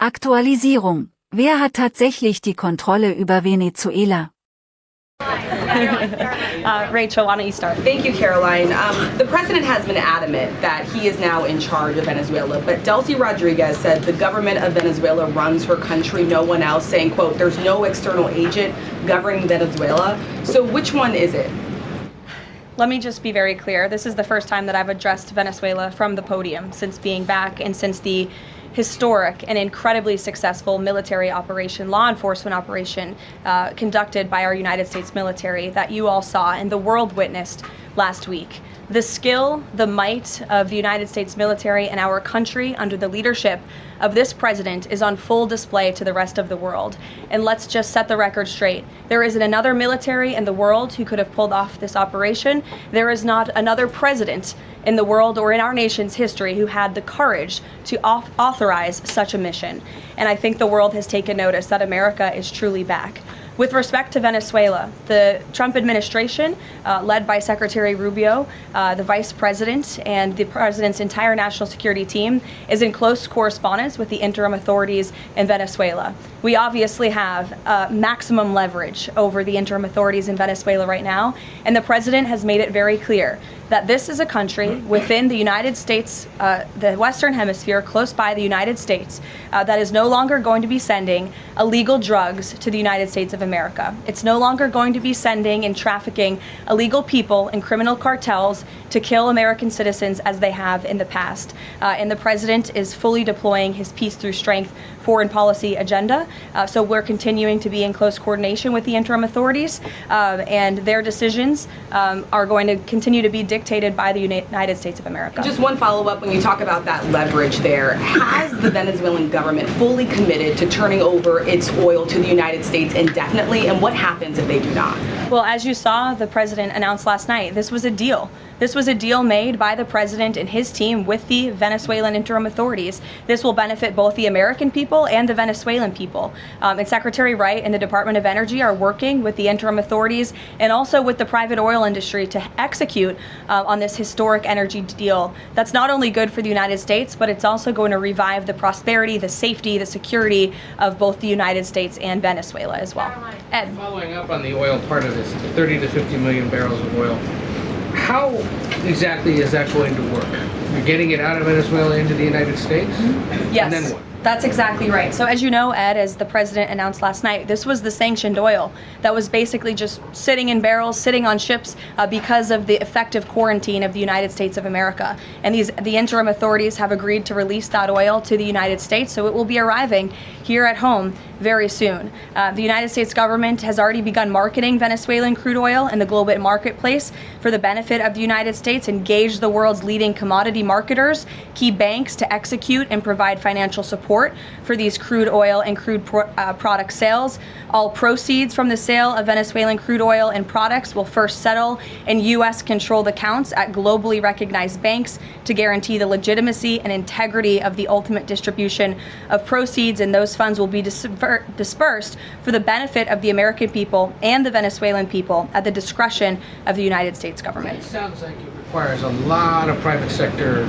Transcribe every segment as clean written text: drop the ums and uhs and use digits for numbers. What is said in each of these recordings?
Aktualisierung. Wer hat tatsächlich die Kontrolle über Venezuela? Rachel, why don't you start? Thank you, Caroline. The president has been adamant that he is now in charge of Venezuela, but Delcy Rodriguez said the government of Venezuela runs her country, no one else, saying, quote, there's no external agent governing Venezuela. So which one is it? Let me just be very clear. This is the first time that I've addressed Venezuela from the podium since being back and since the historic and incredibly successful military operation, law enforcement operation conducted by our United States military that you all saw and the world witnessed last week. The skill, the might of the United States military and our country under the leadership of this president is on full display to the rest of the world. And let's just set the record straight. There isn't another military in the world who could have pulled off this operation. There is not another president in the world or in our nation's history who had the courage to authorize such a mission. And I think the world has taken notice that America is truly back. With respect to Venezuela, the Trump administration, led by Secretary Rubio, the vice president, and the president's entire national security team, is in close correspondence with the interim authorities in Venezuela. We obviously have maximum leverage over the interim authorities in Venezuela right now, and the president has made it very clear that this is a country within the United States, the Western Hemisphere, close by the United States, that is no longer going to be sending illegal drugs to the United States of America. It's no longer going to be sending and trafficking illegal people and criminal cartels to kill American citizens as they have in the past. And the president is fully deploying his peace through strength foreign policy agenda. So we're continuing to be in close coordination with the interim authorities, and their decisions are going to continue to be dictated by the United States of America. Just one follow-up, when you talk about that leverage there, has the Venezuelan government fully committed to turning over its oil to the United States indefinitely, and what happens if they do not? Well, as you saw, the president announced last night, this was a deal. This was a deal made by the president and his team with the Venezuelan interim authorities. This will benefit both the American people and the Venezuelan people. And Secretary Wright and the Department of Energy are working with the interim authorities and also with the private oil industry to execute on this historic energy deal. That's not only good for the United States, but it's also going to revive the prosperity, the safety, the security of both the United States and Venezuela as well. Ed. Following up on the oil part of this, 30 to 50 million barrels of oil, how exactly is that going to work? You're getting it out of Venezuela into the United States? Yes. And then what? That's exactly right. So as you know, Ed, as the president announced last night, this was the sanctioned oil that was basically just sitting in barrels, sitting on ships because of the effective quarantine of the United States of America. And the interim authorities have agreed to release that oil to the United States, so it will be arriving here at home very soon. The United States government has already begun marketing Venezuelan crude oil in the global marketplace for the benefit of the United States, engaged the world's leading commodity marketers, key banks to execute and provide financial support for these crude oil and crude product sales. All proceeds from the sale of Venezuelan crude oil and products will first settle in U.S.-controlled accounts at globally recognized banks to guarantee the legitimacy and integrity of the ultimate distribution of proceeds, and those funds will be dispersed for the benefit of the American people and the Venezuelan people at the discretion of the United States government. It sounds like it requires a lot of private sector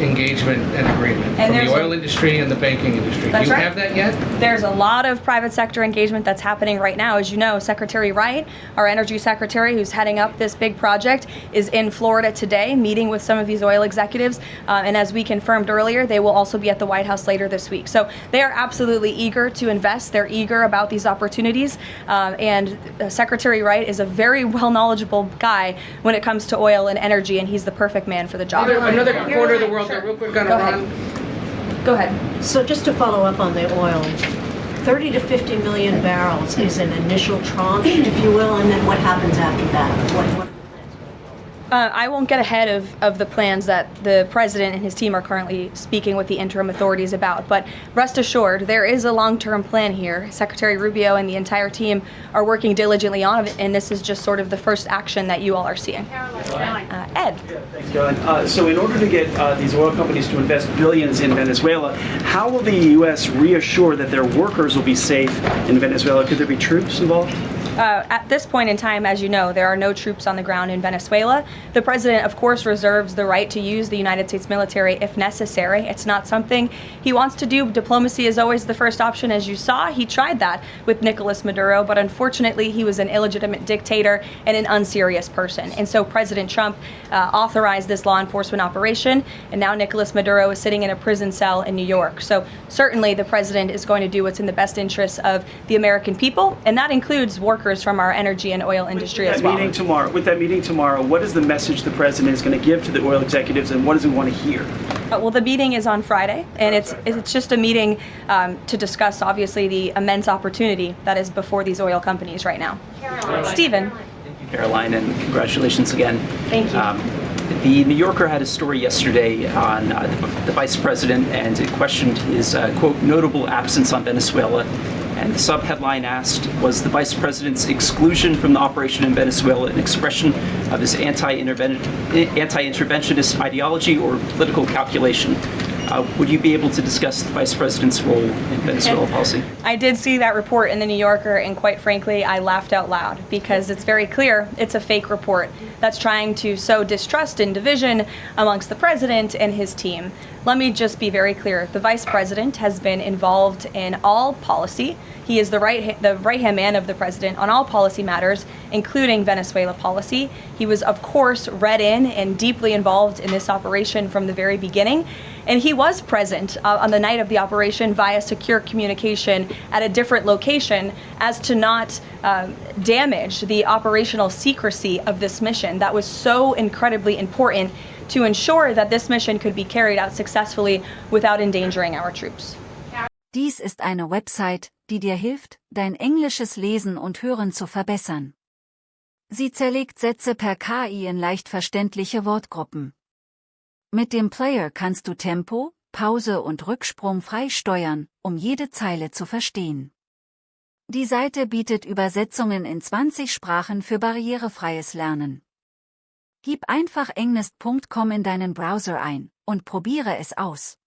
engagement and agreement from the oil industry and the banking industry. Do you have that yet? There's a lot of private sector engagement that's happening right now. As you know, Secretary Wright, our energy secretary who's heading up this big project, is in Florida today meeting with some of these oil executives. And as we confirmed earlier, they will also be at the White House later this week. So they are absolutely eager to invest. They're eager about these opportunities. And Secretary Wright is a very well knowledgeable guy when it comes to oil and energy, and he's the perfect man for the job. Another quarter of the world. Real quick on Iran. Go ahead. So just to follow up on the oil, 30 to 50 million barrels is an initial tranche, if you will, and then what happens after that? What I won't get ahead of the plans that the president and his team are currently speaking with the interim authorities about, but rest assured, there is a long-term plan here. Secretary Rubio and the entire team are working diligently on it, and this is just sort of the first action that you all are seeing. Ed. Thanks, Caroline. So in order to get these oil companies to invest billions in Venezuela, how will the U.S. reassure that their workers will be safe in Venezuela? Could there be troops involved? At this point in time, as you know, there are no troops on the ground in Venezuela. The president, of course, reserves the right to use the United States military if necessary. It's not something he wants to do. Diplomacy is always the first option, as you saw. He tried that with Nicolas Maduro, but unfortunately, he was an illegitimate dictator and an unserious person. And so President Trump authorized this law enforcement operation, and now Nicolas Maduro is sitting in a prison cell in New York. So certainly the president is going to do what's in the best interests of the American people, and that includes workers from our energy and oil industry as well. With that meeting tomorrow, what is the message the president is going to give to the oil executives, and what does he want to hear? Well, the meeting is on Friday, and it's just a meeting to discuss, obviously, the immense opportunity that is before these oil companies right now. Stephen. Thank you, Caroline, and congratulations again. Thank you. The New Yorker had a story yesterday on the vice president, and it questioned his, quote, notable absence on Venezuela. And the sub-headline asked, was the vice president's exclusion from the operation in Venezuela an expression of his anti-interventionist ideology or political calculation? Would you be able to discuss the vice president's role in Venezuela policy? I did see that report in the New Yorker, and quite frankly, I laughed out loud because it's very clear it's a fake report that's trying to sow distrust and division amongst the president and his team. Let me just be very clear. The vice president has been involved in all policy. He is the right-hand man of the president on all policy matters, including Venezuela policy. He was, of course, read in and deeply involved in this operation from the very beginning. And he was present on the night of the operation via secure communication at a different location as to not damage the operational secrecy of this mission that was so incredibly important to ensure that this mission could be carried out successfully without endangering our troops. Dies ist eine Website, die dir hilft, dein englisches Lesen und Hören zu verbessern. Sie zerlegt Sätze per KI in leicht verständliche Wortgruppen. Mit dem Player kannst du Tempo, Pause und Rücksprung frei steuern, um jede Zeile zu verstehen. Die Seite bietet Übersetzungen in 20 Sprachen für barrierefreies Lernen. Gib einfach englist.com in deinen Browser ein und probiere es aus.